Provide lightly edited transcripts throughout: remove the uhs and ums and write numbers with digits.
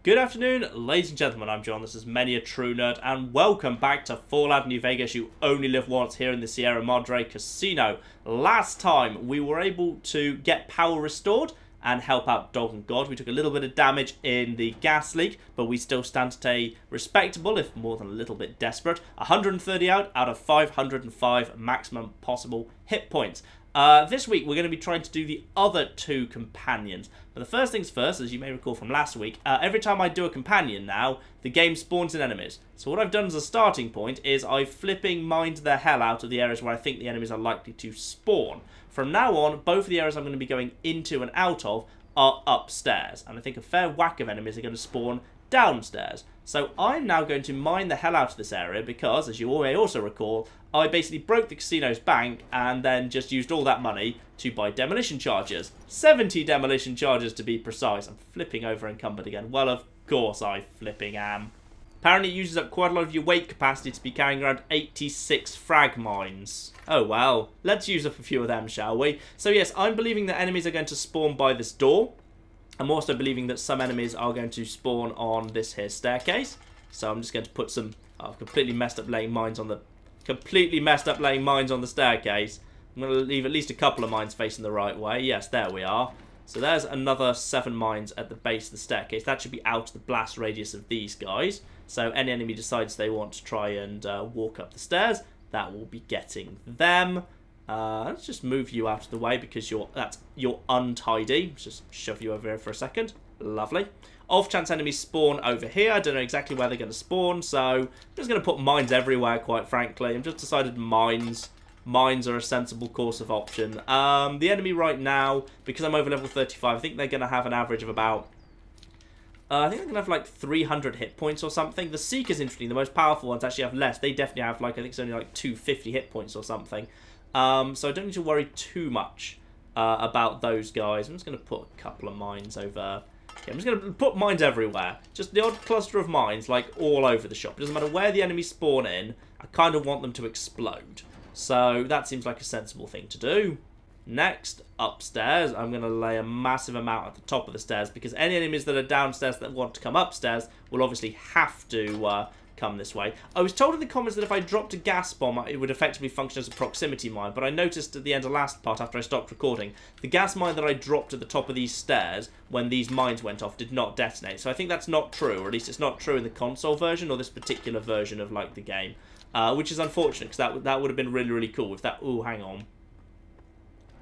Good afternoon, ladies and gentlemen, I'm John, this is Many a True Nerd, and welcome back to Fallout New Vegas. You only live once here in the Sierra Madre Casino. Last time, we were able to get power restored and help out Dog and God. We took a little bit of damage in the gas leak, but we still stand at a respectable, if more than a little bit desperate, 130 out of 505 maximum possible hit points. This week, we're going to be trying to do the other two companions. But the first things first, as you may recall from last week, every time I do a companion now, the game spawns in enemies. So what I've done as a starting point is I've flipping mined the hell out of the areas where I think the enemies are likely to spawn. From now on, both of the areas I'm going to be going into and out of are upstairs. And I think a fair whack of enemies are going to spawn downstairs. So I'm now going to mine the hell out of this area because, as you may also recall, I basically broke the casino's bank and then just used all that money to buy demolition charges. 70 demolition charges to be precise. I'm flipping over encumbered again. Well, of course I flipping am. Apparently it uses up quite a lot of your weight capacity to be carrying around 86 frag mines. Oh well, let's use up a few of them, shall we? So yes, I'm believing that enemies are going to spawn by this door. I'm also believing that some enemies are going to spawn on this here staircase. So I'm just going to put some... I've completely messed up laying mines on the staircase. I'm going to leave at least a couple of mines facing the right way. Yes, there we are. So there's another 7 mines at the base of the staircase. That should be out of the blast radius of these guys. So any enemy decides they want to try and walk up the stairs, that will be getting them. Let's just move you out of the way because you're untidy. Let's just shove you over here for a second. Lovely. Off chance enemies spawn over here. I don't know exactly where they're going to spawn, so I'm just going to put mines everywhere, quite frankly. I've just decided mines are a sensible course of option. The enemy right now, because I'm over level 35, I think they're going to have an average of about... I think they're going to have like 300 hit points or something. The Seeker's interesting. The most powerful ones actually have less. They definitely have like, I think it's only like 250 hit points or something. So I don't need to worry too much about those guys. I'm just going to put a couple of mines over... Yeah, I'm just going to put mines everywhere. Just the odd cluster of mines, like, all over the shop. It doesn't matter where the enemies spawn in. I kind of want them to explode. So that seems like a sensible thing to do. Next, upstairs, I'm going to lay a massive amount at the top of the stairs because any enemies that are downstairs that want to come upstairs will obviously have to... come this way. I was told in the comments that if I dropped a gas bomb, it would effectively function as a proximity mine, but I noticed at the end of the last part, after I stopped recording, the gas mine that I dropped at the top of these stairs, when these mines went off, did not detonate. So I think that's not true, or at least it's not true in the console version, or this particular version of, like, the game. Which is unfortunate, because that would have been really, really cool if that... Ooh, hang on.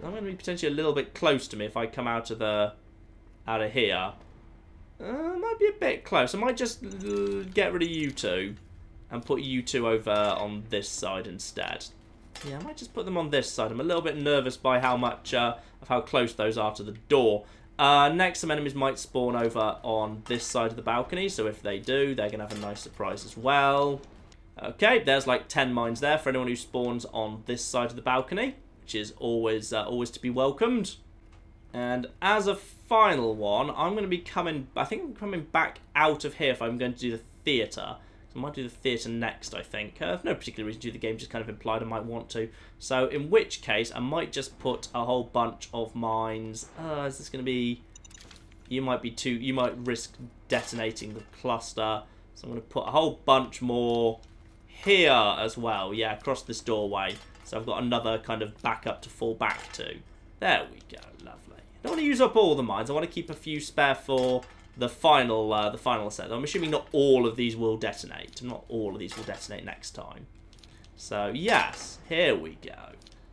I'm going to be potentially a little bit close to me if I come out of here. Might be a bit close. I might just get rid of you two and put you two over on this side instead. Yeah, I might just put them on this side. I'm a little bit nervous by how much of how close those are to the door. Next, some enemies might spawn over on this side of the balcony. So if they do, they're going to have a nice surprise as well. Okay, there's like 10 mines there for anyone who spawns on this side of the balcony, which is always to be welcomed. And as a final one, I'm going to be coming... I think I'm coming back out of here if I'm going to do the theatre. So I might do the theatre next, I think. No particular reason to. The game just kind of implied I might want to. So in which case, I might just put a whole bunch of mines. Is this going to be... You might risk detonating the cluster. So I'm going to put a whole bunch more here as well. Yeah, across this doorway. So I've got another kind of backup to fall back to. There we go. Lovely. I don't want to use up all the mines. I want to keep a few spare for the final set. I'm assuming not all of these will detonate. Not all of these will detonate next time. So, yes. Here we go.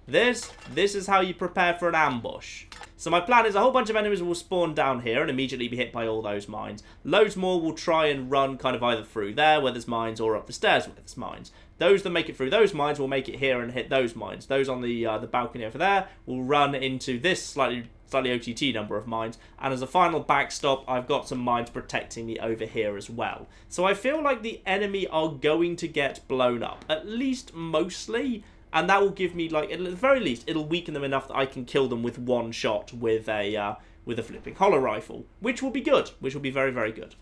This is how you prepare for an ambush. So my plan is a whole bunch of enemies will spawn down here and immediately be hit by all those mines. Loads more will try and run kind of either through there where there's mines or up the stairs where there's mines. Those that make it through those mines will make it here and hit those mines. Those on the balcony over there will run into this slightly OTT number of mines. And as a final backstop, I've got some mines protecting me over here as well. So I feel like the enemy are going to get blown up. At least mostly. And that will give me, like, at the very least, it'll weaken them enough that I can kill them with one shot with a flipping hollow rifle. Which will be good. Which will be very, very good.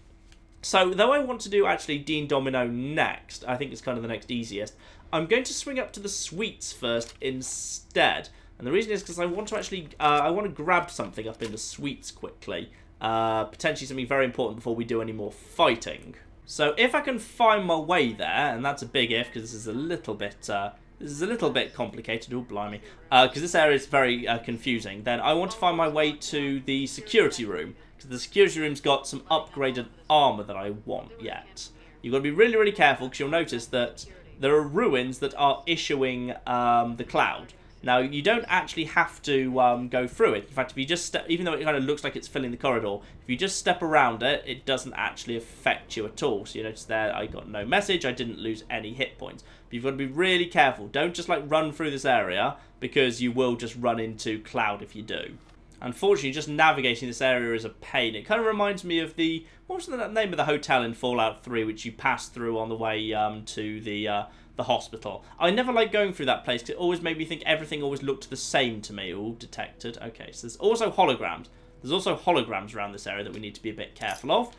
So, though I want to do, actually, Dean Domino next, I think it's kind of the next easiest, I'm going to swing up to the suites first instead. And the reason is because I want to actually, I want to grab something up in the suites quickly. Potentially something very important before we do any more fighting. So if I can find my way there, and that's a big if because this is a little bit complicated. Oh, blimey. Because this area is very confusing. Then I want to find my way to the security room. Because the security room's got some upgraded armor that I want yet. You've got to be really, really careful because you'll notice that there are ruins that are issuing the cloud. Now, you don't actually have to go through it. In fact, if you just step, even though it kind of looks like it's filling the corridor, if you just step around it, it doesn't actually affect you at all. So you notice there, I got no message, I didn't lose any hit points. But you've got to be really careful. Don't just like run through this area, because you will just run into cloud if you do. Unfortunately, just navigating this area is a pain. It kind of reminds me of the, what was the name of the hotel in Fallout 3, which you passed through on the way to the hospital. I never liked going through that place because it always made me think everything always looked the same to me. All detected. Okay, so there's also holograms. There's also holograms around this area that we need to be a bit careful of.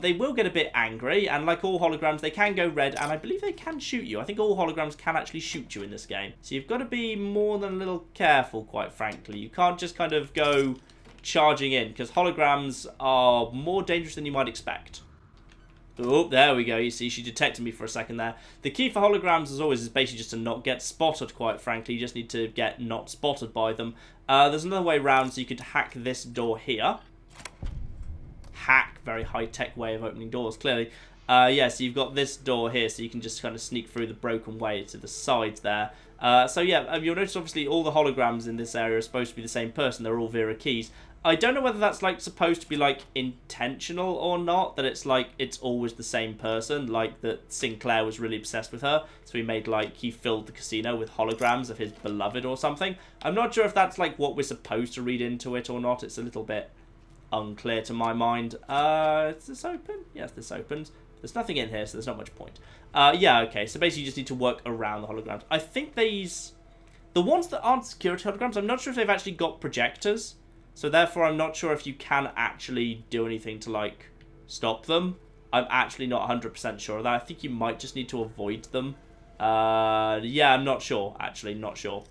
They will get a bit angry, and like all holograms, they can go red, and I believe they can shoot you. I think all holograms can actually shoot you in this game. So you've got to be more than a little careful, quite frankly. You can't just kind of go charging in, because holograms are more dangerous than you might expect. Oh, there we go. You see, she detected me for a second there. The key for holograms, as always, is basically just to not get spotted, quite frankly. You just need to get not spotted by them. There's another way around, so you could hack this door here. Hack, very high-tech way of opening doors, clearly. Yeah, so you've got this door here, so you can just kind of sneak through the broken way to the sides there. So yeah, you'll notice, obviously, all the holograms in this area are supposed to be the same person. They're all Vera Keys. I don't know whether that's like supposed to be like intentional or not, that it's like it's always the same person, like that Sinclair was really obsessed with her, so he made like he filled the casino with holograms of his beloved or something. I'm not sure if that's like what we're supposed to read into it or not. It's a little bit unclear to my mind. Is this open? Yes, this opens. There's nothing in here, so there's not much point. Yeah, okay, so basically you just need to work around the holograms. I think the ones that aren't security holograms, I'm not sure if they've actually got projectors. So therefore, I'm not sure if you can actually do anything to, like, stop them. I'm actually not 100% sure of that. I think you might just need to avoid them. Yeah, I'm not sure, actually, not sure.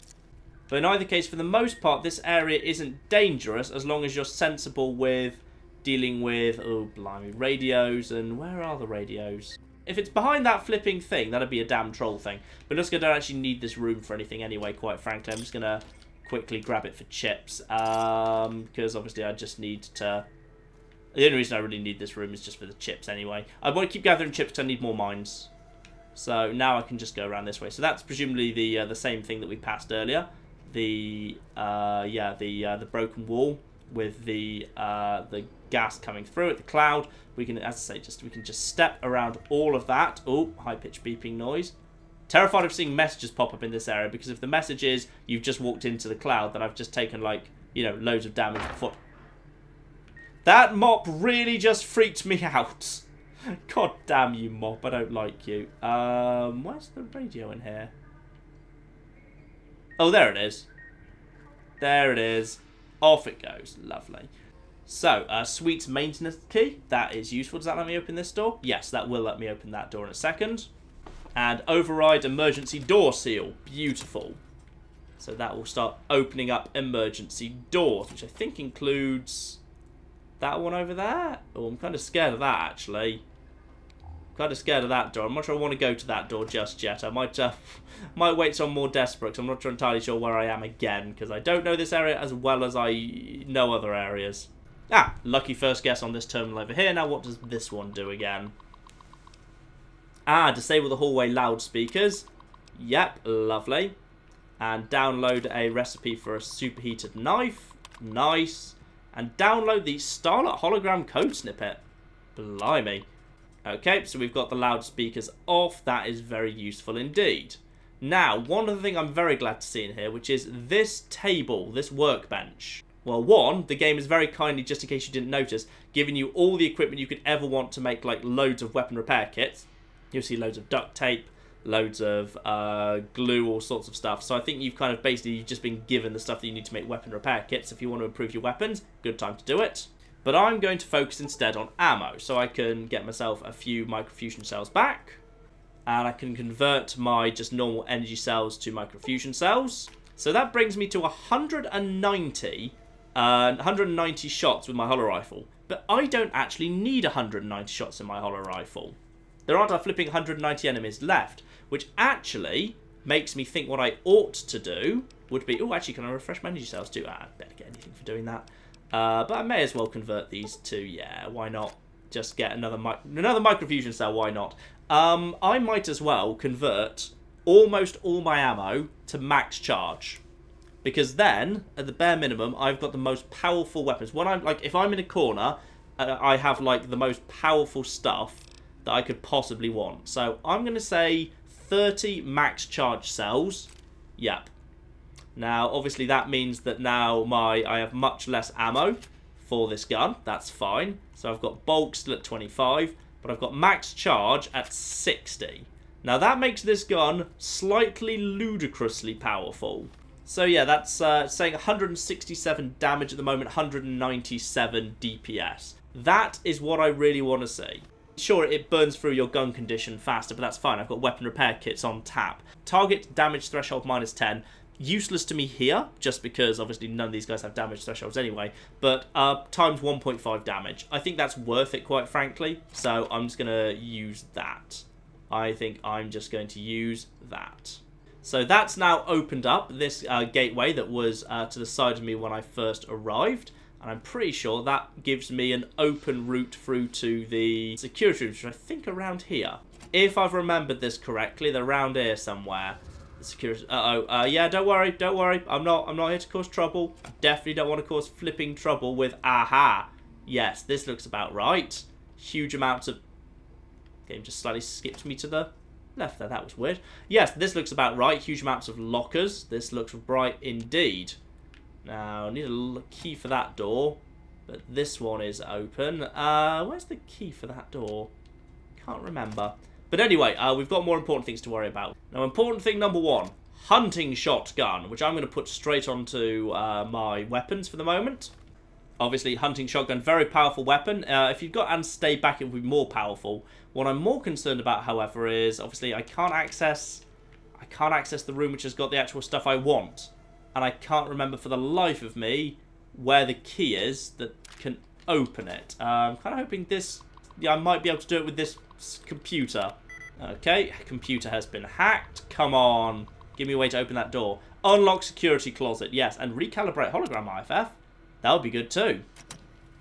But in either case, for the most part, this area isn't dangerous as long as you're sensible with dealing with, oh, blimey, radios. And where are the radios? If it's behind that flipping thing, that'd be a damn troll thing. But let's go, don't actually need this room for anything anyway, quite frankly. I'm just going to quickly grab it for chips, because obviously I just need to, the only reason I really need this room is just for the chips anyway. I want to keep gathering chips because I need more mines. So now I can just go around this way. So that's presumably the same thing that we passed earlier, the broken wall with the gas coming through it, the cloud. We can, as I say, we can just step around all of that. Oh, high-pitched beeping noise. Terrified of seeing messages pop up in this area, because if the message is you've just walked into the cloud, then I've just taken, like, you know, loads of damage before. That mop really just freaked me out. God damn you, mop. I don't like you. Where's the radio in here? Oh, there it is. There it is. Off it goes. Lovely. So, Sweet's maintenance key. That is useful. Does that let me open this door? Yes, that will let me open that door in a second. And override emergency door seal. Beautiful. So that will start opening up emergency doors, which I think includes that one over there. Oh, I'm kind of scared of that, actually. Kind of scared of that door. I'm not sure I want to go to that door just yet. I might wait till I'm more desperate, because I'm not entirely sure where I am again, because I don't know this area as well as I know other areas. Ah, lucky first guess on this terminal over here. Now what does this one do again? Ah, disable the hallway loudspeakers. Yep, lovely. And download a recipe for a superheated knife. Nice. And download the Starlight hologram code snippet. Blimey. Okay, so we've got the loudspeakers off. That is very useful indeed. Now, one other thing I'm very glad to see in here, which is this table, this workbench. Well, one, the game is very kindly, just in case you didn't notice, giving you all the equipment you could ever want to make, like, loads of weapon repair kits. You'll see loads of duct tape, loads of glue, all sorts of stuff. So I think you've kind of basically just been given the stuff that you need to make weapon repair kits. If you want to improve your weapons, good time to do it. But I'm going to focus instead on ammo, so I can get myself a few microfusion cells back. And I can convert my just normal energy cells to microfusion cells. So that brings me to 190 190 shots with my holo rifle. But I don't actually need 190 shots in my holo rifle. There aren't a flipping 190 enemies left, which actually makes me think what I ought to do would be... Oh, actually, can I refresh my energy cells too? I better get anything for doing that. But I may as well convert these to... Yeah, why not? Just get another microfusion cell, why not? I might as well convert almost all my ammo to max charge. Because then, at the bare minimum, I've got the most powerful weapons. When I'm like, if I'm in a corner, I have like the most powerful stuff that I could possibly want. So I'm going to say 30 max charge cells. Yep. Now, obviously, that means that now I have much less ammo for this gun. That's fine. So I've got bulk still at 25, but I've got max charge at 60. Now that makes this gun slightly ludicrously powerful. So yeah, that's saying 167 damage at the moment, 197 DPS. That is what I really want to see. Sure, it burns through your gun condition faster, but that's fine. I've got weapon repair kits on tap. Target damage threshold -10. Useless to me here, just because obviously none of these guys have damage thresholds anyway, but times 1.5 damage. I think that's worth it, quite frankly, so I'm just going to use that. I think I'm just going to use that. So that's now opened up this gateway that was to the side of me when I first arrived, and I'm pretty sure that gives me an open route through to the security room, which I think around here. If I've remembered this correctly, they're around here somewhere. Security. Yeah, don't worry. I'm not here to cause trouble. Definitely don't want to cause flipping trouble with aha. Yes, this looks about right. Huge amounts of... Game just slightly skipped me to the left there. That was weird. Yes, this looks about right. Huge amounts of lockers. This looks right indeed. Now, I need a key for that door, but this one is open. Where's the key for that door? Can't remember. But anyway, we've got more important things to worry about. Now, important thing number 1, hunting shotgun, which I'm going to put straight onto my weapons for the moment. Obviously, hunting shotgun, very powerful weapon. If you've got and stay back, it would be more powerful. What I'm more concerned about, however, is obviously I can't access the room which has got the actual stuff I want, and I can't remember for the life of me where the key is that can open it. I'm kind of hoping this. Yeah, I might be able to do it with this computer. Okay, computer has been hacked. Come on, give me a way to open that door. Unlock security closet, yes, and recalibrate hologram IFF. That would be good too.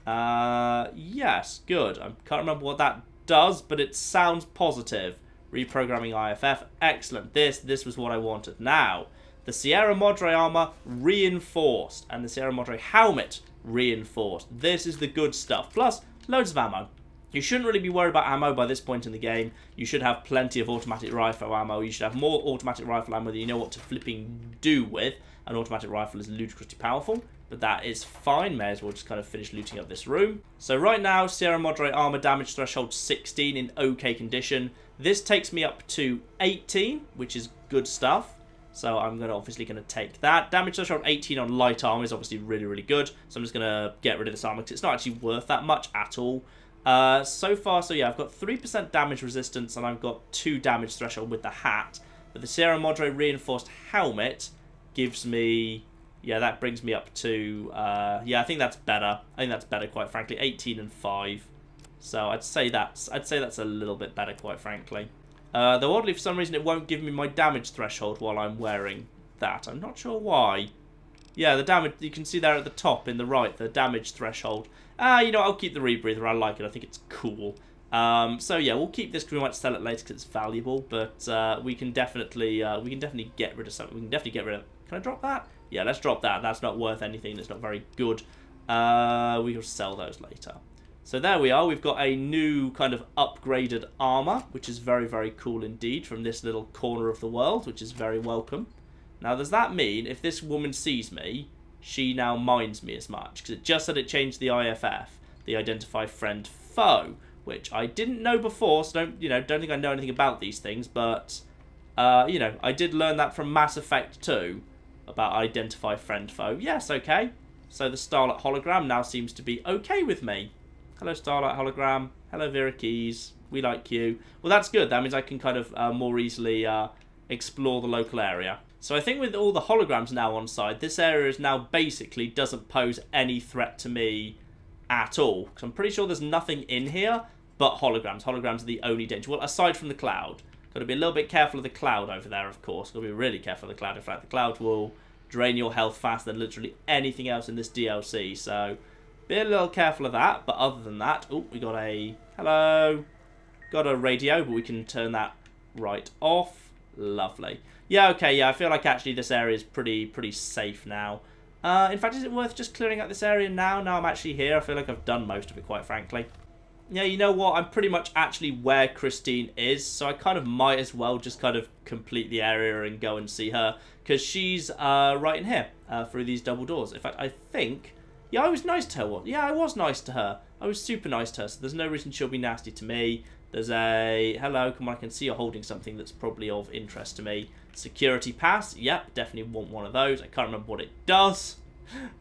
Yes, good. I can't remember what that does, but it sounds positive. Reprogramming IFF, excellent. This was what I wanted. Now, the Sierra Madre armor reinforced, and the Sierra Madre helmet reinforced. This is the good stuff. Plus, loads of ammo. You shouldn't really be worried about ammo by this point in the game. You should have plenty of automatic rifle ammo. You should have more automatic rifle ammo than you know what to flipping do with. An automatic rifle is ludicrously powerful, but that is fine. May as well just kind of finish looting up this room. So right now, Sierra Madre armor damage threshold 16 in okay condition. This takes me up to 18, which is good stuff. So I'm obviously going to take that. Damage threshold 18 on light armor is obviously really, really good. So I'm just going to get rid of this armor because it's not actually worth that much at all. So far, so yeah, I've got 3% damage resistance and I've got 2 damage threshold with the hat. But the Sierra Madre reinforced helmet gives me... Yeah, that brings me up to... yeah, I think that's better. I think that's better, quite frankly. 18 and 5. So I'd say that's a little bit better, quite frankly. Though oddly, for some reason, it won't give me my damage threshold while I'm wearing that. I'm not sure why. Yeah, the damage... You can see there at the top in the right, the damage threshold. You know, I'll keep the rebreather. I like it. I think it's cool. So yeah, we'll keep this because we might sell it later because it's valuable. But we can definitely get rid of something. We can definitely get rid of... Can I drop that? Yeah, let's drop that. That's not worth anything. It's not very good. We will sell those later. So there we are. We've got a new kind of upgraded armor, which is very, very cool indeed from this little corner of the world, which is very welcome. Now, does that mean if this woman sees me, she now minds me as much? Because it just said it changed the IFF, the Identify Friend Foe, which I didn't know before, so don't think I know anything about these things, but, I did learn that from Mass Effect 2 about Identify Friend Foe. Yes, okay. So the Starlight hologram now seems to be okay with me. Hello, Starlight hologram. Hello, Vera Keys. We like you. Well, that's good. That means I can kind of more easily explore the local area. So I think with all the holograms now on side, this area is now basically doesn't pose any threat to me at all. Because I'm pretty sure there's nothing in here but holograms. Holograms are the only danger. Well, aside from the cloud. Got to be a little bit careful of the cloud over there, of course. Got to be really careful of the cloud. In fact, the cloud will drain your health faster than literally anything else in this DLC. So be a little careful of that. But other than that, oh, we got a... Hello. Got a radio, but we can turn that right off. Lovely. Yeah, okay, yeah, I feel like actually this area is pretty safe now. In fact, is it worth just clearing out this area now? Now I'm actually here. I feel like I've done most of it, quite frankly. Yeah, you know what? I'm pretty much actually where Christine is, so I kind of might as well just kind of complete the area and go and see her, because she's right in here, through these double doors. In fact, I think... Yeah, I was nice to her. Yeah, I was nice to her. I was super nice to her, so there's no reason she'll be nasty to me. There's a... Hello, come on, I can see you're holding something that's probably of interest to me. Security pass. Yep, definitely want one of those. I can't remember what it does.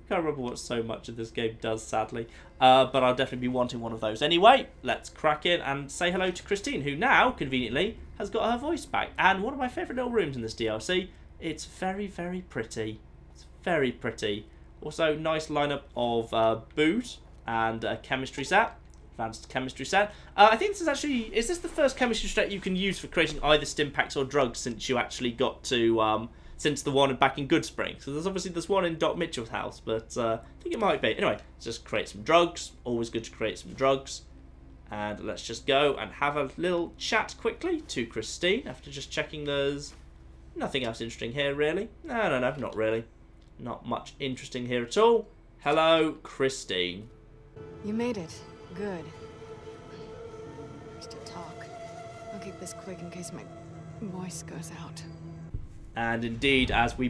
Can't remember what so much of this game does, sadly. But I'll definitely be wanting one of those. Anyway, let's crack in and say hello to Christine, who now, conveniently, has got her voice back. And one of my favourite little rooms in this DLC. It's very, very pretty. It's very pretty. Also, nice lineup of booze and a chemistry set. Advanced chemistry set. I think this is actually... Is this the first chemistry set you can use for creating either stim packs or drugs since you actually got to... since the one back in Goodsprings? So there's one in Doc Mitchell's house, but I think it might be. Anyway, let's just create some drugs. Always good to create some drugs. And let's just go and have a little chat quickly to Christine after just checking there's nothing else interesting here, really. No, not really. Not much interesting here at all. Hello, Christine. You made it. Good. Just to talk. I'll keep this quick in case my voice goes out. And indeed, as we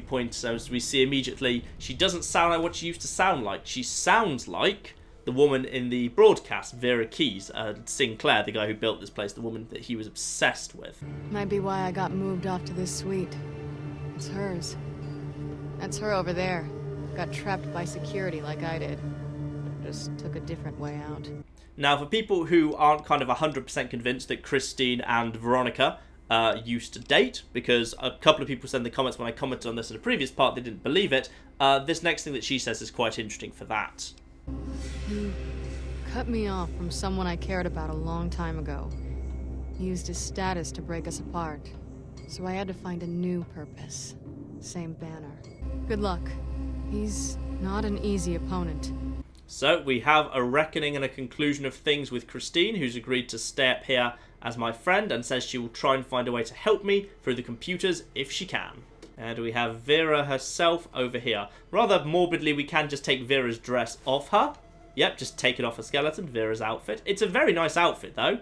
see immediately, she doesn't sound like what she used to sound like. She sounds like the woman in the broadcast, Vera Keyes, Sinclair, the guy who built this place, the woman that he was obsessed with. Might be why I got moved off to this suite. It's hers. That's her over there. Got trapped by security like I did. Just took a different way out. Now, for people who aren't kind of 100% convinced that Christine and Veronica used to date, because a couple of people said in the comments when I commented on this in a previous part they didn't believe it, this next thing that she says is quite interesting for that. He cut me off from someone I cared about a long time ago. He used his status to break us apart, so I had to find a new purpose. Same banner. Good luck. He's not an easy opponent. So we have a reckoning and a conclusion of things with Christine, who's agreed to stay up here as my friend and says she will try and find a way to help me through the computers if she can. And we have Vera herself over here. Rather morbidly, we can just take Vera's dress off her. Yep, just take it off her skeleton, Vera's outfit. It's a very nice outfit, though.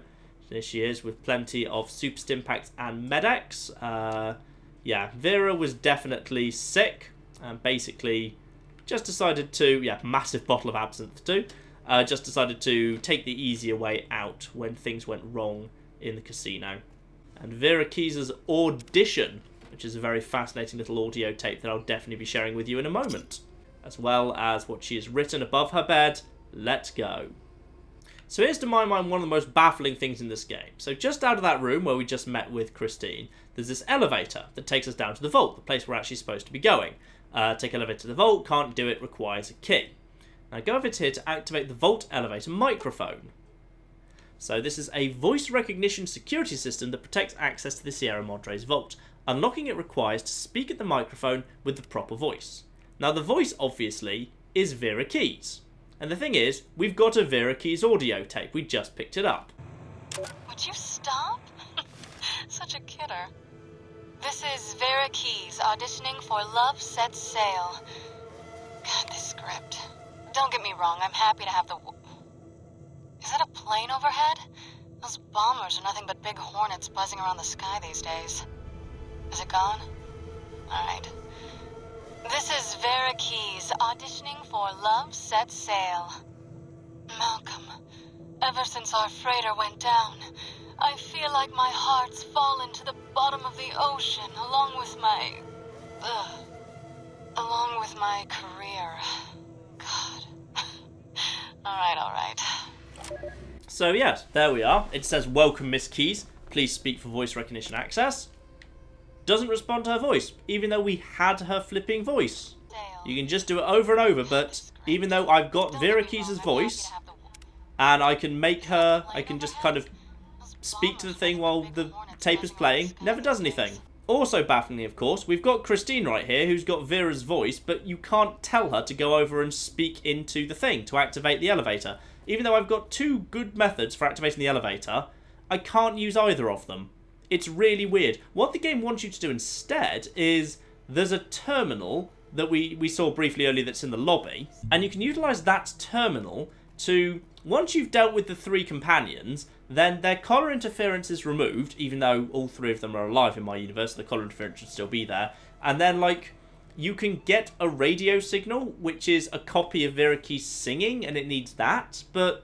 There she is with plenty of super stimpaks and medex. Yeah, Vera was definitely sick and basically just decided to, massive bottle of absinthe too, just decided to take the easier way out when things went wrong in the casino. And Vera Keyes' audition, which is a very fascinating little audio tape that I'll definitely be sharing with you in a moment, as well as what she has written above her bed, "Let's go." So here's to my mind one of the most baffling things in this game. So just out of that room where we just met with Christine, there's this elevator that takes us down to the vault, the place we're actually supposed to be going. Take elevator to the vault, can't do it, requires a key. Now go over to here to activate the vault elevator microphone. So this is a voice recognition security system that protects access to the Sierra Madre's vault. Unlocking it requires to speak at the microphone with the proper voice. Now the voice, obviously, is Vera Keyes. And the thing is, we've got a Vera Keyes audio tape. We just picked it up. Would you stop? Such a kidder. This is Vera Keyes auditioning for Love Sets Sail. God, this script. Don't get me wrong, I'm happy to have the... Is that a plane overhead? Those bombers are nothing but big hornets buzzing around the sky these days. Is it gone? Alright. This is Vera Keyes auditioning for Love Sets Sail. Malcolm, ever since our freighter went down, I feel like my heart's fallen to the bottom of the ocean along with my career. God. Alright. So yes, there we are. It says, "Welcome, Miss Keyes. Please speak for voice recognition access." doesn't respond to her voice, even though we had her flipping voice. Dale. You can just do it over and over, but even though I've got Vera Keys' voice, and I can make her, I can just kind of speak to the thing while the tape is playing, never does anything. Also bafflingly, of course, we've got Christine right here who's got Vera's voice, but you can't tell her to go over and speak into the thing to activate the elevator. Even though I've got two good methods for activating the elevator, I can't use either of them. It's really weird. What the game wants you to do instead is there's a terminal that we saw briefly earlier that's in the lobby, and you can utilise that terminal to, once you've dealt with the three companions, then their collar interference is removed, even though all three of them are alive in my universe, so the collar interference should still be there. And then, like, you can get a radio signal, which is a copy of Vera Key's singing, and it needs that. But,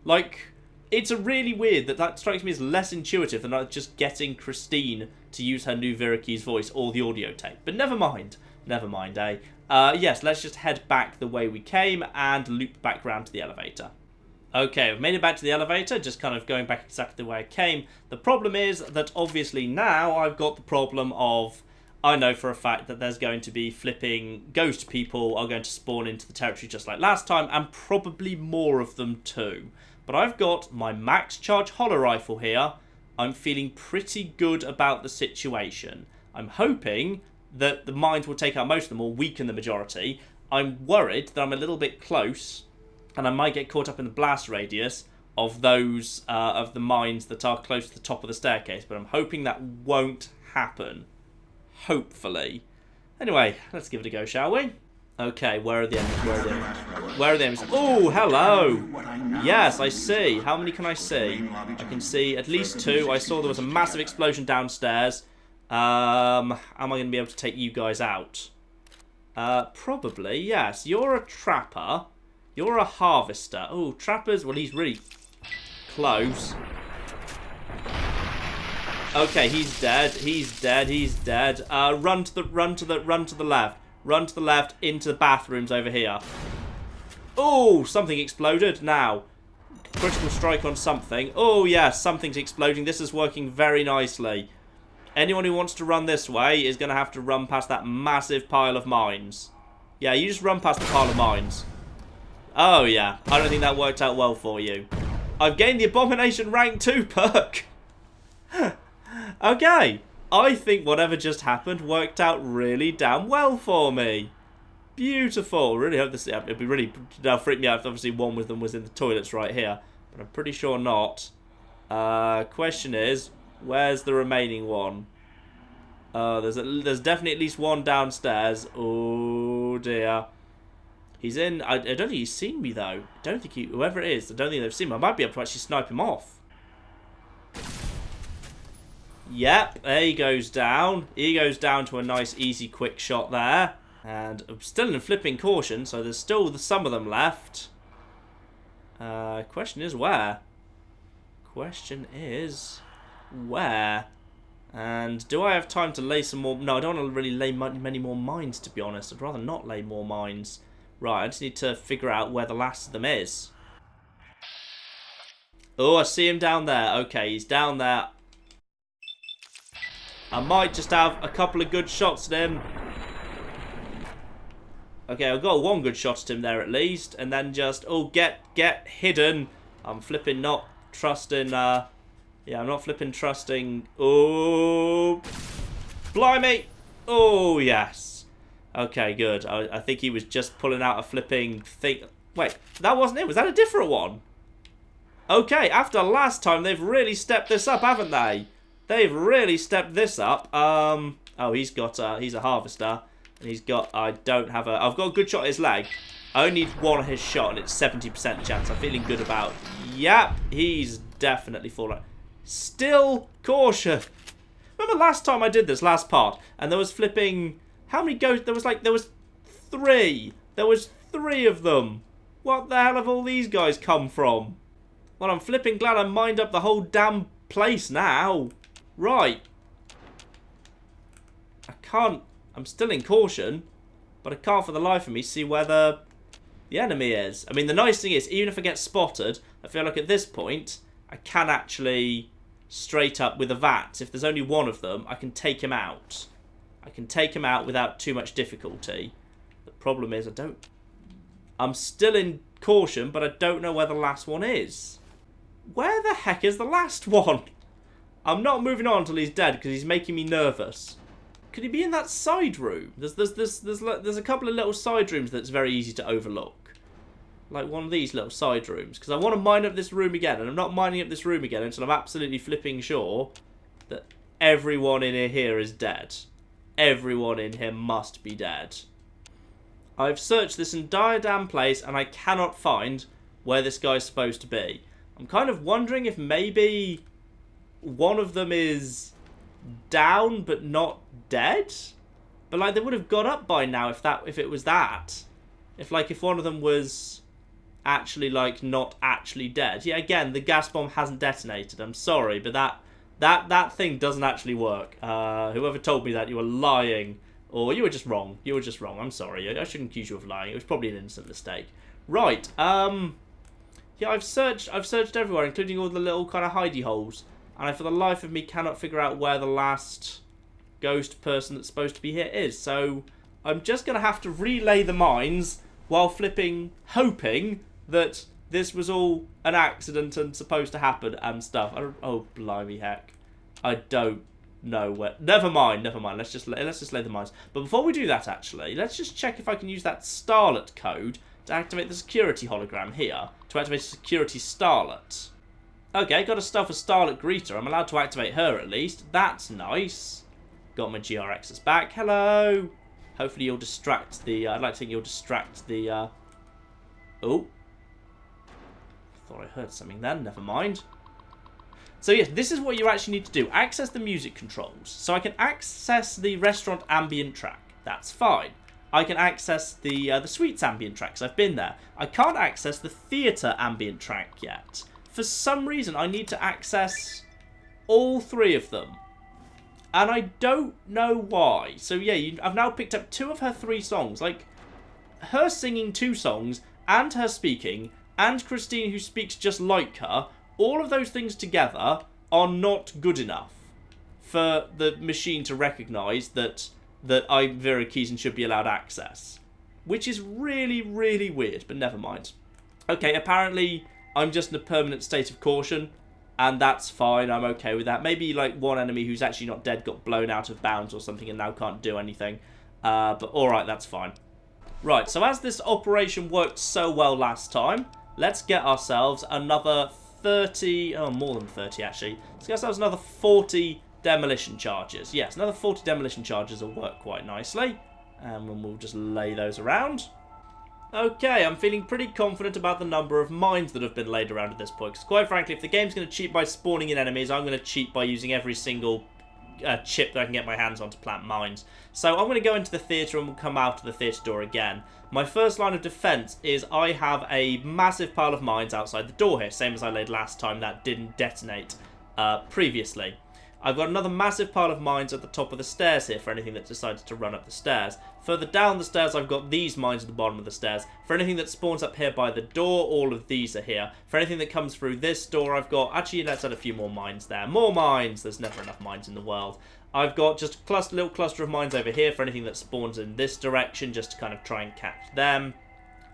like, it's a really weird that strikes me as less intuitive than just getting Christine to use her new Vera Key's voice or the audio tape. But never mind. Never mind, eh? Yes, let's just head back the way we came and loop back round to the elevator. Okay, we've made it back to the elevator, just kind of going back exactly the way I came. The problem is that obviously now I've got the problem of, I know for a fact that there's going to be flipping ghost people are going to spawn into the territory just like last time, and probably more of them too. But I've got my max charge holo rifle here. I'm feeling pretty good about the situation. I'm hoping that the mines will take out most of them or weaken the majority. I'm worried that I'm a little bit close and I might get caught up in the blast radius of those, of the mines that are close to the top of the staircase, but I'm hoping that won't happen. Hopefully. Anyway, let's give it a go, shall we? Okay, where are the enemies? Where are the enemies? Where are the enemies? Oh, hello! Yes, I see. How many can I see? I can see at least two. I saw there was a massive explosion downstairs. Am I going to be able to take you guys out? Probably, yes. You're a trapper. You're a harvester. Oh, trappers. Well, he's really close. Okay, he's dead. He's dead. He's dead. Run to the left. Run to the left into the bathrooms over here. Oh, something exploded. Now, critical strike on something. Oh, yes, something's exploding. This is working very nicely. Anyone who wants to run this way is going to have to run past that massive pile of mines. Yeah, you just run past the pile of mines. Oh, yeah. I don't think that worked out well for you. I've gained the Abomination Rank 2 perk. Okay. I think whatever just happened worked out really damn well for me. Beautiful. Really hope this... It'd be really... That'll freak me out if obviously one of them was in the toilets right here. But I'm pretty sure not. Question is, where's the remaining one? There's definitely at least one downstairs. Oh, dear. He's in... I don't think he's seen me, though. I don't think he... Whoever it is, I don't think they've seen me. I might be able to actually snipe him off. Yep, there he goes down. He goes down to a nice, easy, quick shot there. And I'm still in flipping caution, so there's still some of them left. Question is where? Question is where? And do I have time to lay some more... No, I don't want to really lay many more mines, to be honest. I'd rather not lay more mines. Right, I just need to figure out where the last of them is. Oh, I see him down there. Okay, he's down there. I might just have a couple of good shots at him. Okay, I've got one good shot at him there at least. And then just, oh, get hidden. I'm flipping not trusting, yeah, I'm not flipping trusting. Oh, blimey. Oh, yes. Okay, good. I think he was just pulling out a flipping thing. Wait, that wasn't it. Was that a different one? Okay, after last time, they've really stepped this up, haven't they? They've really stepped this up. Oh, he's got, he's a harvester. And he's got, I've got a good shot at his leg. I only need one of his shot and it's 70% chance. I'm feeling good about, yep, he's definitely fallen. Still caution. Remember last time I did this, last part, and there was flipping, how many ghosts, there was three. There was three of them. What the hell have all these guys come from? Well, I'm flipping glad I mined up the whole damn place now. Right. I can't, I'm still in caution, but I can't for the life of me see where the enemy is. I mean, the nice thing is, even if I get spotted, I feel like at this point, I can actually straight up with a VAT. If there's only one of them, I can take him out. I can take him out without too much difficulty. The problem is I'm still in caution, but I don't know where the last one is. Where the heck is the last one? I'm not moving on until he's dead because he's making me nervous. Could he be in that side room? There's a couple of little side rooms that's very easy to overlook. Like one of these little side rooms. Because I want to mine up this room again. And I'm not mining up this room again until I'm absolutely flipping sure that everyone in here is dead. Everyone in here must be dead. I've searched this entire damn place and I cannot find where this guy's supposed to be. I'm kind of wondering if maybe one of them is down but not dead. But like they would have got up by now if it was that. If one of them was actually like not actually dead. Yeah, again, the gas bomb hasn't detonated. I'm sorry, but that thing doesn't actually work. Whoever told me that, you were lying. Or you were just wrong. You were just wrong. I'm sorry. I shouldn't accuse you of lying. It was probably an innocent mistake. Right. Yeah, I've searched everywhere, including all the little kind of hidey holes. And I, for the life of me, cannot figure out where the last ghost person that's supposed to be here is. So I'm just going to have to relay the mines while hoping that this was all an accident and supposed to happen and stuff. Oh, blimey heck. I don't know where. Never mind. Let's just lay the mines. But before we do that, actually, let's just check if I can use that starlet code to activate the security hologram here. To activate a security starlet. Okay, got a stealth starlet greeter. I'm allowed to activate her at least. That's nice. Got my GRXs back. Hello. Hopefully you'll distract the... I'd like to think you'll distract the... Oh. Thought I heard something then. Never mind. So yes, this is what you actually need to do. Access the music controls. So I can access the restaurant ambient track. That's fine. I can access the suites ambient tracks. I've been there. I can't access the theatre ambient track yet. For some reason, I need to access all three of them. And I don't know why. So yeah, I've now picked up 2 of her 3 songs. Like, her singing 2 songs, and her speaking, and Christine who speaks just like her, all of those things together are not good enough for the machine to recognise that I'm Vera Keys and should be allowed access. Which is really, really weird, but never mind. Okay, apparently I'm just in a permanent state of caution, and that's fine, I'm okay with that. Maybe like one enemy who's actually not dead got blown out of bounds or something and now can't do anything. But alright, that's fine. Right, so as this operation worked so well last time, let's get ourselves another 30, oh, more than 30 actually. Let's get ourselves another 40 demolition charges. Yes, another 40 demolition charges will work quite nicely. And we'll just lay those around. Okay, I'm feeling pretty confident about the number of mines that have been laid around at this point. Because quite frankly, if the game's going to cheat by spawning in enemies, I'm going to cheat by using every single chip that I can get my hands on to plant mines. So I'm going to go into the theatre and we'll come out of the theatre door again. My first line of defence is I have a massive pile of mines outside the door here, same as I laid last time that didn't detonate previously. I've got another massive pile of mines at the top of the stairs here for anything that decides to run up the stairs. Further down the stairs, I've got these mines at the bottom of the stairs. For anything that spawns up here by the door, all of these are here. For anything that comes through this door, I've got... Actually, let's add a few more mines there. More mines! There's never enough mines in the world. I've got just a little cluster of mines over here for anything that spawns in this direction, just to kind of try and catch them.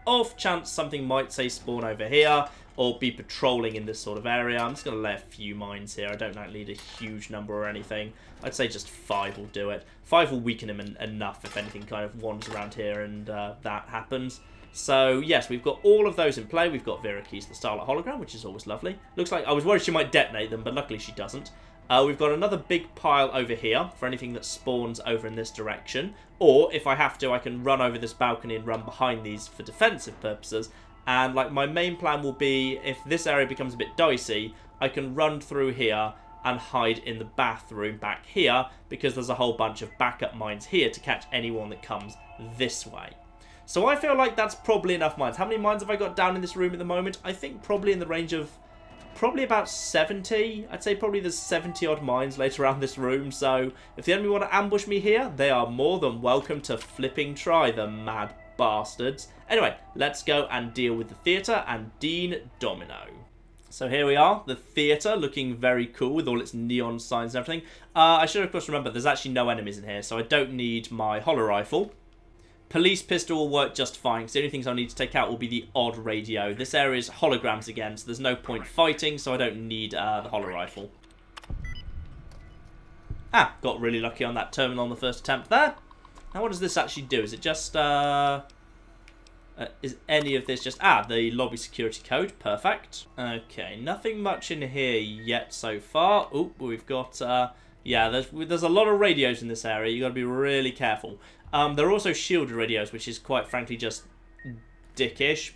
Off chance something might, say, spawn over here, or be patrolling in this sort of area. I'm just going to lay a few mines here. I don't need a huge number or anything. I'd say just 5 will do it. 5 will weaken him enough if anything kind of wanders around here and that happens. So, yes, we've got all of those in play. We've got Vera Keys, the Starlight Hologram, which is always lovely. Looks like I was worried she might detonate them, but luckily she doesn't. We've got another big pile over here for anything that spawns over in this direction. Or, if I have to, I can run over this balcony and run behind these for defensive purposes. And, like, my main plan will be, if this area becomes a bit dicey, I can run through here and hide in the bathroom back here, because there's a whole bunch of backup mines here to catch anyone that comes this way. So I feel like that's probably enough mines. How many mines have I got down in this room at the moment? I think probably in the range of... probably about 70. I'd say probably there's 70 odd mines laid around this room. So if the enemy want to ambush me here, they are more than welcome to flipping try, the mad bastards. Anyway, let's go and deal with the theatre and Dean Domino. So here we are, the theatre, looking very cool with all its neon signs and everything. I should, of course, remember there's actually no enemies in here, so I don't need my holo rifle. Police pistol will work just fine, because the only things I need to take out will be the odd radio. This area is holograms again, so there's no point fighting, so I don't need the holo rifle. Ah, got really lucky on that terminal on the first attempt there. Now what does this actually do? Is it just... is any of this just... Ah, the lobby security code. Perfect. Okay, nothing much in here yet so far. Oh, we've got... yeah, there's a lot of radios in this area. You've got to be really careful. There are also shielded radios, which is quite frankly just dickish.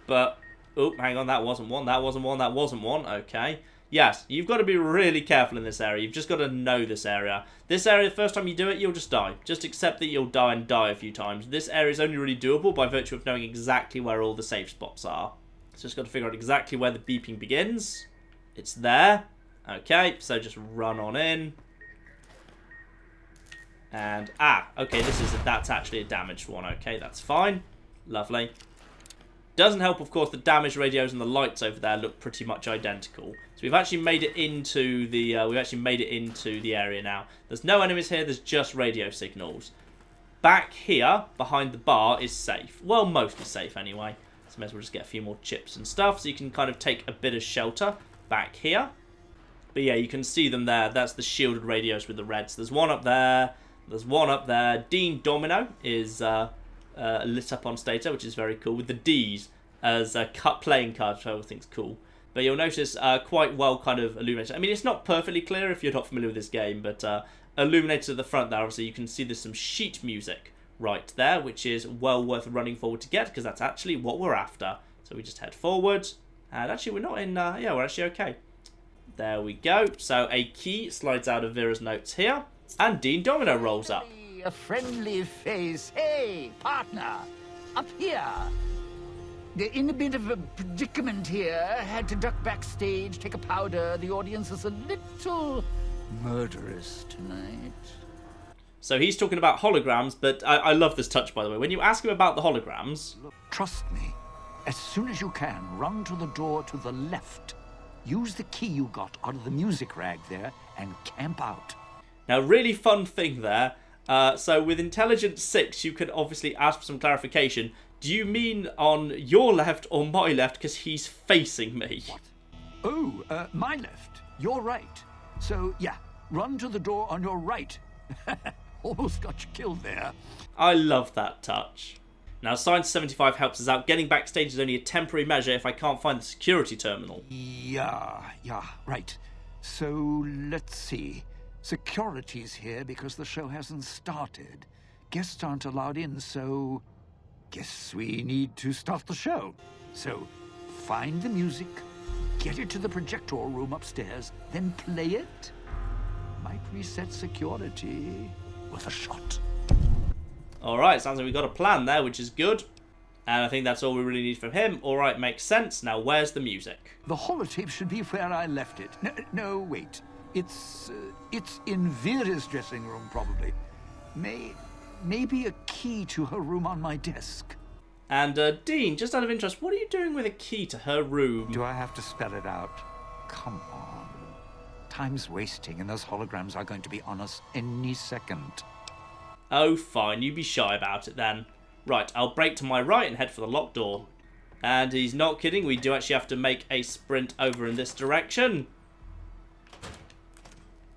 But... Oh, hang on, that wasn't one. That wasn't one. That wasn't one. Okay. Yes, you've got to be really careful in this area. You've just got to know this area. This area, the first time you do it, you'll just die. Just accept that you'll die and die a few times. This area is only really doable by virtue of knowing exactly where all the safe spots are. So just got to figure out exactly where the beeping begins. It's there. Okay, so just run on in. And, okay, that's actually a damaged one. Okay, that's fine. Lovely. Doesn't help, of course, the damaged radios and the lights over there look pretty much identical. So we've actually made it into the area now. There's no enemies here. There's just radio signals. Back here, behind the bar, is safe. Well, mostly safe anyway. So may as well just get a few more chips and stuff, so you can kind of take a bit of shelter back here. But yeah, you can see them there. That's the shielded radios with the reds. There's one up there. There's one up there. Dean Domino is lit up on Stater, which is very cool, with the D's as playing cards, which I always think is cool. But you'll notice quite well kind of illuminated. I mean, it's not perfectly clear if you're not familiar with this game, but illuminated at the front there, obviously, you can see there's some sheet music right there, which is well worth running forward to get, because that's actually what we're after. So we just head forward, and actually we're not in, yeah, we're actually okay. There we go. So a key slides out of Vera's notes here, and Dean Domino rolls up. A friendly face. Hey, partner, up here. In a bit of a predicament here. Had to duck backstage, take a powder. The audience is a little murderous tonight. So he's talking about holograms, but I love this touch, by the way. When you ask him about the holograms... Look, trust me. As soon as you can, run to the door to the left. Use the key you got out of the music rag there and camp out. Now, really fun thing there. So with Intelligence 6, you can obviously ask for some clarification. Do you mean on your left or my left? Because he's facing me. What? Oh, my left. You're right. So, yeah, run to the door on your right. Almost got you killed there. I love that touch. Now, Science 75 helps us out. Getting backstage is only a temporary measure if I can't find the security terminal. Yeah, right. So, let's see. Security's here because the show hasn't started. Guests aren't allowed in, so... guess we need to start the show. So, find the music, get it to the projector room upstairs, then play it. Might reset security with a shot. Alright, sounds like we've got a plan there, which is good. And I think that's all we really need from him. Alright, makes sense. Now, where's the music? The holotape should be where I left it. No, wait. It's in Vera's dressing room, probably. Maybe a key to her room on my desk. And, Dean, just out of interest, what are you doing with a key to her room? Do I have to spell it out? Come on. Time's wasting, and those holograms are going to be on us any second. Oh, fine. You be shy about it, then. Right, I'll break to my right and head for the locked door. And he's not kidding. We do actually have to make a sprint over in this direction.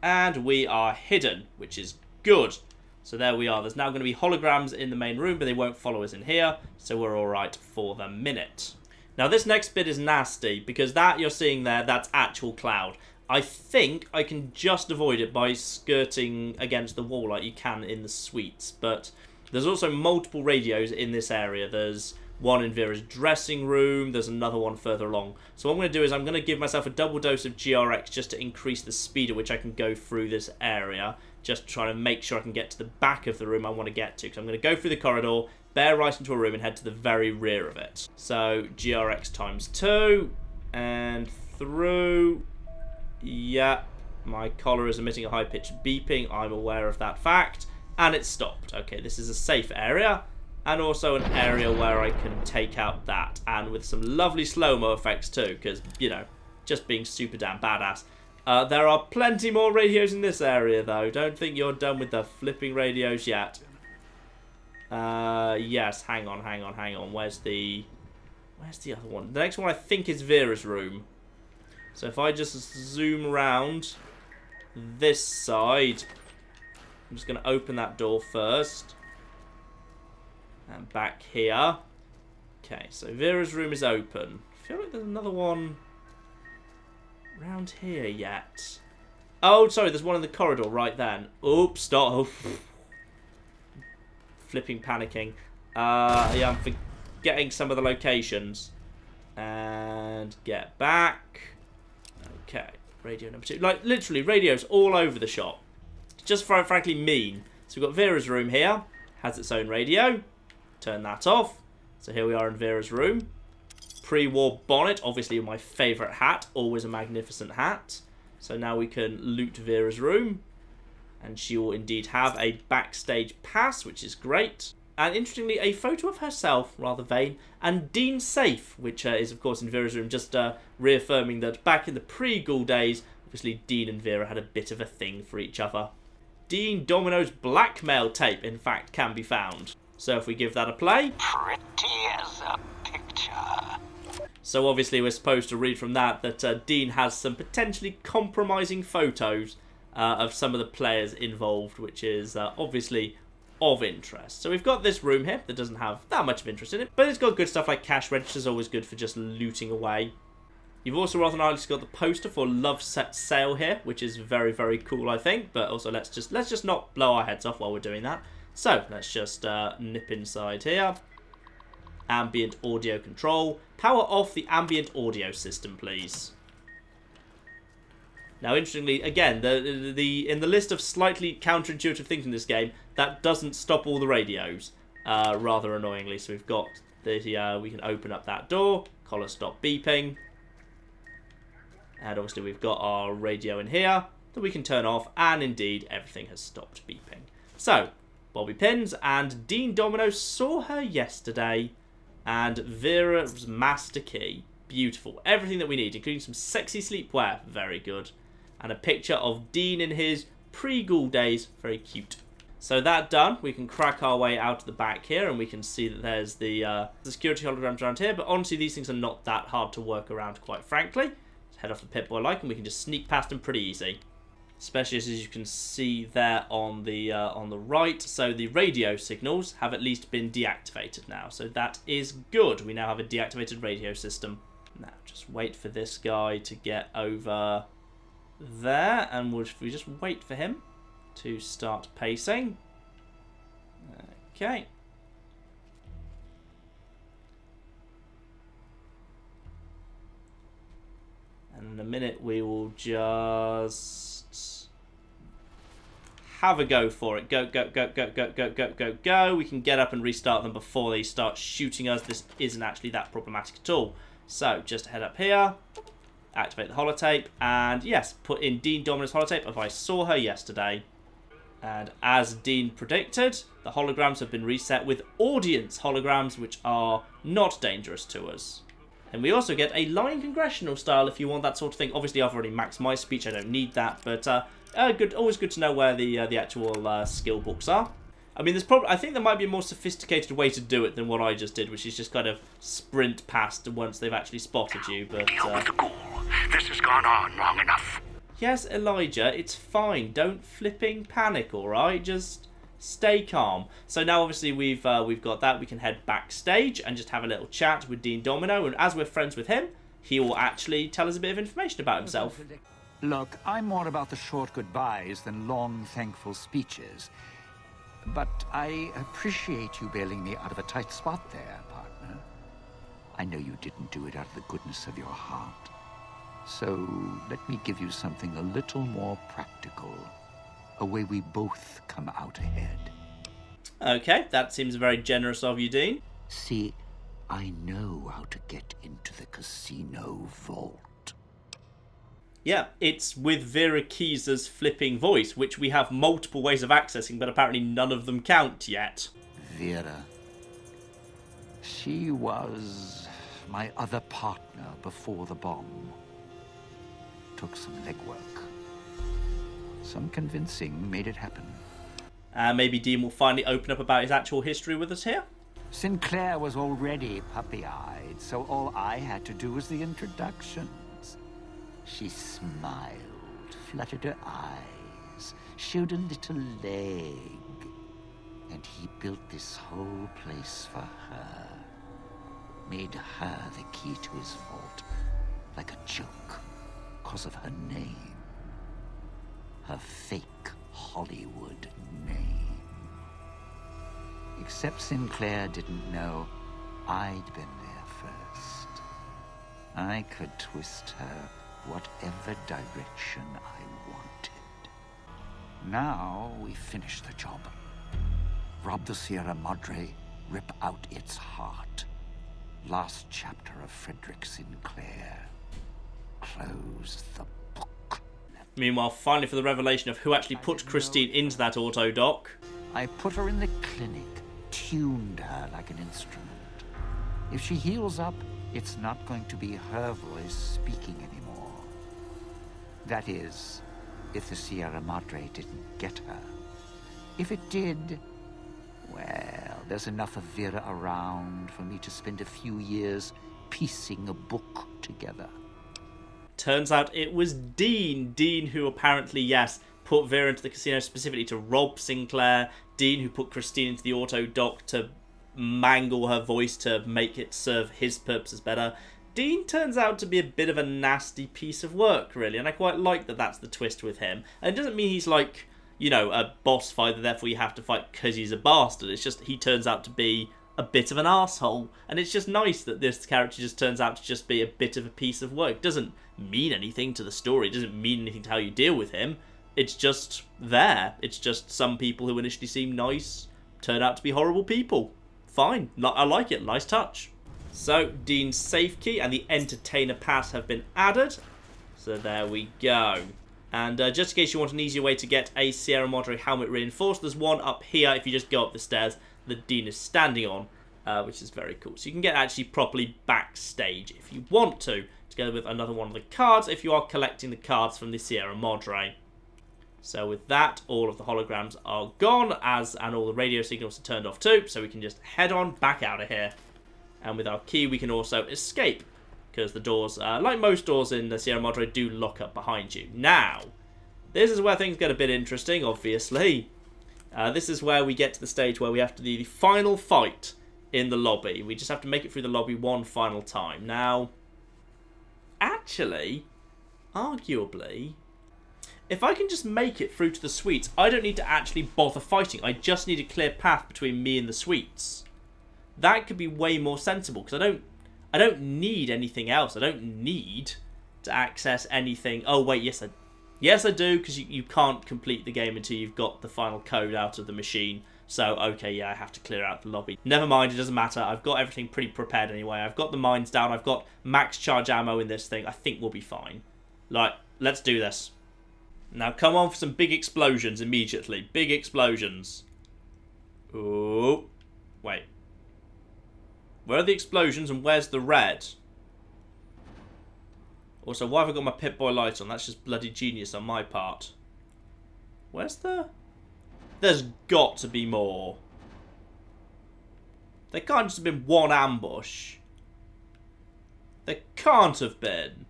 And we are hidden, which is good. So there we are. There's now going to be holograms in the main room, but they won't follow us in here. So we're all right for the minute. Now, this next bit is nasty, because that you're seeing there, that's actual cloud. I think I can just avoid it by skirting against the wall like you can in the suites. But there's also multiple radios in this area. There's one in Vera's dressing room. There's another one further along. So what I'm going to do is I'm going to give myself a double dose of GRX just to increase the speed at which I can go through this area. Just trying to make sure I can get to the back of the room I want to get to. Because I'm going to go through the corridor, bear right into a room and head to the very rear of it. So GRX times 2 and through. Yeah, my collar is emitting a high-pitched beeping. I'm aware of that fact. And it's stopped. Okay, this is a safe area. And also an area where I can take out that. And with some lovely slow-mo effects too, because, you know, just being super damn badass. There are plenty more radios in this area, though. Don't think you're done with the flipping radios yet. Yes, hang on. Where's the other one? The next one I think is Vera's room. So if I just zoom around this side, I'm just going to open that door first. And back here. Okay, so Vera's room is open. I feel like there's another one around here yet. Oh, sorry, there's one in the corridor right then. Oops, stop. Flipping panicking. Yeah, I'm forgetting some of the locations. And get back. Okay, radio number 2. Like, literally, radios all over the shop. Just frankly mean. So we've got Vera's room here. Has its own radio. Turn that off. So here we are in Vera's room. Pre-war bonnet, obviously my favourite hat. Always a magnificent hat. So now we can loot Vera's room. And she will indeed have a backstage pass, which is great. And interestingly, a photo of herself, rather vain, and Dean's safe, which is, of course, in Vera's room, just reaffirming that back in the pre-Ghoul days, obviously Dean and Vera had a bit of a thing for each other. Dean Domino's blackmail tape, in fact, can be found. So if we give that a play... Pretty as a picture. So obviously we're supposed to read from that Dean has some potentially compromising photos of some of the players involved, which is obviously of interest. So we've got this room here that doesn't have that much of interest in it, but it's got good stuff like cash registers, always good for just looting away. You've also rather nicely got the poster for Love Set Sale here, which is very, very cool, I think. But also let's just not blow our heads off while we're doing that. So let's just nip inside here. Ambient audio control. Power off the ambient audio system, please. Now, interestingly, again, in the list of slightly counterintuitive things in this game, that doesn't stop all the radios, rather annoyingly. So we've got the we can open up that door, collar stop beeping, and obviously we've got our radio in here that we can turn off, and indeed everything has stopped beeping. So Bobby Pins and Dean Domino saw her yesterday, and Vera's master key, beautiful, everything that we need, including some sexy sleepwear, very good. And a picture of Dean in his pre-Ghoul days. Very cute. So that done, we can crack our way out of the back here, and we can see that there's the security holograms around here. But honestly, these things are not that hard to work around, quite frankly. Let's head off to Pip-Boy like, and we can just sneak past them pretty easy. Especially as you can see there on the right. So the radio signals have at least been deactivated now. So that is good. We now have a deactivated radio system. Now just wait for this guy to get over there, and we just wait for him to start pacing. Okay. And in a minute we will just have a go for it. Go, go, go, go, go, go, go, go, go. We can get up and restart them before they start shooting us. This isn't actually that problematic at all. So just head up here. Activate the holotape, and yes, put in Dean Domino's holotape if I saw her yesterday. And as Dean predicted, the holograms have been reset with audience holograms, which are not dangerous to us. And we also get a line congressional style if you want that sort of thing. Obviously, I've already maxed my speech, I don't need that, but always good to know where the actual skill books are. I mean, I think there might be a more sophisticated way to do it than what I just did, which is just kind of sprint past once they've actually spotted you. But this has gone on long enough. Yes, Elijah, it's fine. Don't flipping panic, all right? Just stay calm. So now, obviously, we've got that. We can head backstage and just have a little chat with Dean Domino. And as we're friends with him, he will actually tell us a bit of information about himself. Look, I'm more about the short goodbyes than long, thankful speeches. But I appreciate you bailing me out of a tight spot there, partner. I know you didn't do it out of the goodness of your heart. So let me give you something a little more practical. A way we both come out ahead. Okay, that seems very generous of you, Dean. See, I know how to get into the casino vault. Yeah, it's with Vera Keys' flipping voice, which we have multiple ways of accessing, but apparently none of them count yet. Vera, She was my other partner before the bomb. Took some legwork. Some convincing made it happen. Maybe Dean will finally open up about his actual history with us here. Sinclair was already puppy-eyed, so all I had to do was the introductions. She smiled, fluttered her eyes, showed a little leg. And he built this whole place for her. Made her the key to his vault, like a joke, because of her name. Her fake Hollywood name. Except Sinclair didn't know I'd been there first. I could twist her whatever direction I wanted. Now we finish the job. Rob the Sierra Madre, rip out its heart. Last chapter of Frederick Sinclair. Close the book. Meanwhile, finally for the revelation of who actually put Christine into that auto-dock. I put her in the clinic, tuned her like an instrument. If she heals up, it's not going to be her voice speaking anymore. That is, if the Sierra Madre didn't get her. If it did, well, there's enough of Vera around for me to spend a few years piecing a book together. Turns out it was Dean. Dean who apparently, yes, put Vera into the casino specifically to rob Sinclair. Dean who put Christine into the auto-dock to mangle her voice to make it serve his purposes better. Dean turns out to be a bit of a nasty piece of work, really, and I quite like that that's the twist with him. And it doesn't mean he's like, you know, a boss fighter, therefore you have to fight because he's a bastard. It's just he turns out to be a bit of an arsehole. And it's just nice that this character just turns out to just be a bit of a piece of work. It doesn't mean anything to the story. It doesn't mean anything to how you deal with him. It's just there. It's just some people who initially seem nice turn out to be horrible people. Fine. I like it. Nice touch. So, Dean's safe key and the entertainer pass have been added. So there we go. And just in case you want an easier way to get a Sierra Madre helmet reinforced, there's one up here if you just go up the stairs that Dean is standing on, which is very cool. So you can get actually properly backstage if you want to, together with another one of the cards if you are collecting the cards from the Sierra Madre. So with that, all of the holograms are gone, and all the radio signals are turned off too, so we can just head on back out of here. And with our key, we can also escape, because the doors, like most doors in the Sierra Madre, do lock up behind you. Now, this is where things get a bit interesting, obviously. This is where we get to the stage where we have to do the final fight in the lobby. We just have to make it through the lobby one final time. Now, actually, arguably, if I can just make it through to the suites, I don't need to actually bother fighting. I just need a clear path between me and the suites. That could be way more sensible, because I don't need anything else. I don't need to access anything. Oh, wait, yes, I do, because you can't complete the game until you've got the final code out of the machine. So, okay, yeah, I have to clear out the lobby. Never mind, it doesn't matter. I've got everything pretty prepared anyway. I've got the mines down. I've got max charge ammo in this thing. I think we'll be fine. Like, let's do this. Now, come on for some big explosions immediately. Big explosions. Ooh. Wait. Where are the explosions and where's the red? Also, why have I got my Pip-Boy light on? That's just bloody genius on my part. Where's the... There's got to be more. There can't just have been one ambush. There can't have been.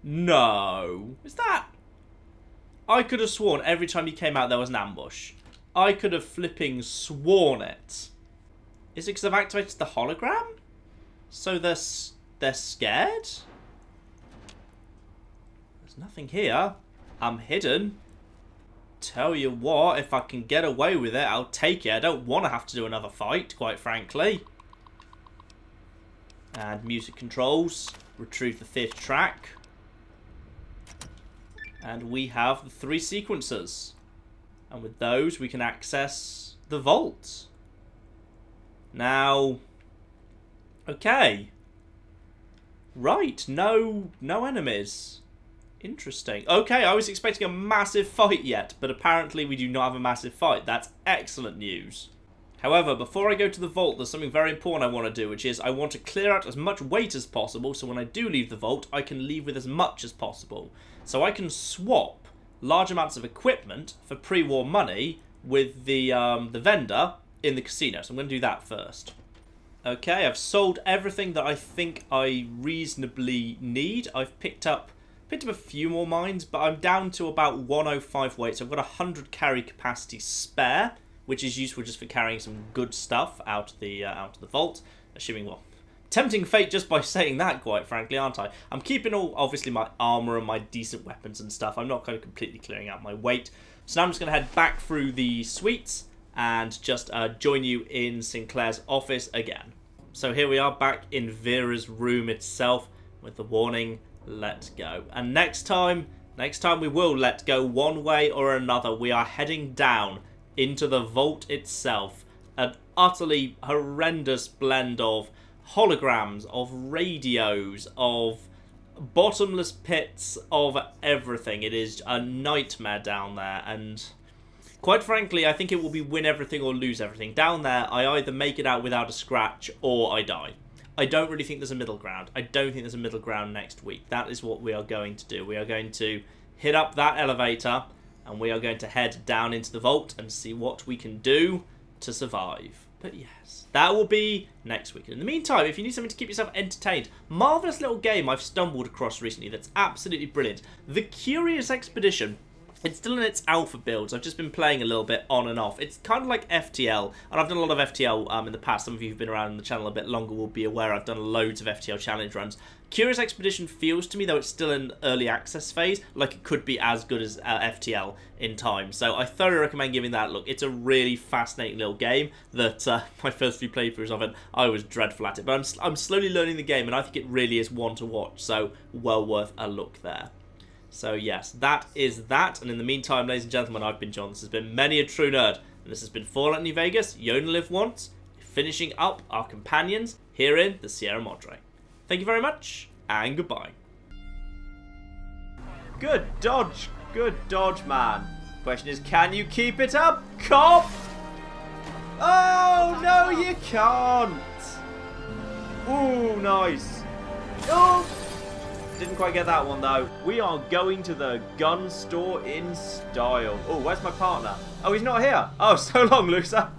No. Is that... I could have sworn every time he came out there was an ambush. I could have flipping sworn it. Is it because I've activated the hologram? So they're scared? There's nothing here. I'm hidden. Tell you what, if I can get away with it, I'll take it. I don't want to have to do another fight, quite frankly. And music controls. Retrieve the 5th track. And we have the 3 sequencers. And with those, we can access the vault. Now, okay. Right, no enemies. Interesting. Okay, I was expecting a massive fight yet, but apparently we do not have a massive fight. That's excellent news. However, before I go to the vault, there's something very important I want to do, which is I want to clear out as much weight as possible, so when I do leave the vault, I can leave with as much as possible. So I can swap large amounts of equipment for pre-war money with the vendor in the casino. So I'm going to do that first. Okay, I've sold everything that I think I reasonably need. I've picked up a few more mines, but I'm down to about 105 weight, so I've got 100 carry capacity spare, which is useful just for carrying some good stuff out of the vault. Assuming, well, tempting fate just by saying that, quite frankly, aren't I? I'm keeping all, obviously, my armor and my decent weapons and stuff. I'm not kind of completely clearing out my weight. So now I'm just going to head back through the suites and just join you in Sinclair's office again. So here we are back in Vera's room itself with the warning, let go. And next time we will let go one way or another. We are heading down into the vault itself. An utterly horrendous blend of holograms, of radios, of bottomless pits, of everything. It is a nightmare down there, and quite frankly, I think it will be win everything or lose everything. Down there, I either make it out without a scratch or I die. I don't really think there's a middle ground. I don't think there's a middle ground next week. That is what we are going to do. We are going to hit up that elevator and we are going to head down into the vault and see what we can do to survive. But yes, that will be next week. In the meantime, if you need something to keep yourself entertained, marvellous little game I've stumbled across recently that's absolutely brilliant. The Curious Expedition. It's still in its alpha builds. I've just been playing a little bit on and off. It's kind of like FTL, and I've done a lot of FTL in the past. Some of you who've been around the channel a bit longer will be aware I've done loads of FTL challenge runs. Curious Expedition feels to me, though it's still in early access phase, like it could be as good as FTL in time. So I thoroughly recommend giving that a look. It's a really fascinating little game that my first few playthroughs of it, I was dreadful at it. But I'm slowly learning the game, and I think it really is one to watch. So well worth a look there. So yes, that is that. And in the meantime, ladies and gentlemen, I've been John. This has been Many a True Nerd. And this has been Fallout New Vegas, You Only Live Once, finishing up our companions here in the Sierra Madre. Thank you very much, and goodbye. Good dodge, man. Question is, can you keep it up, cop? Oh, no, you can't. Ooh, nice. Oh! Didn't quite get that one, though. We are going to the gun store in style. Oh, where's my partner? Oh, he's not here. Oh, so long, loser.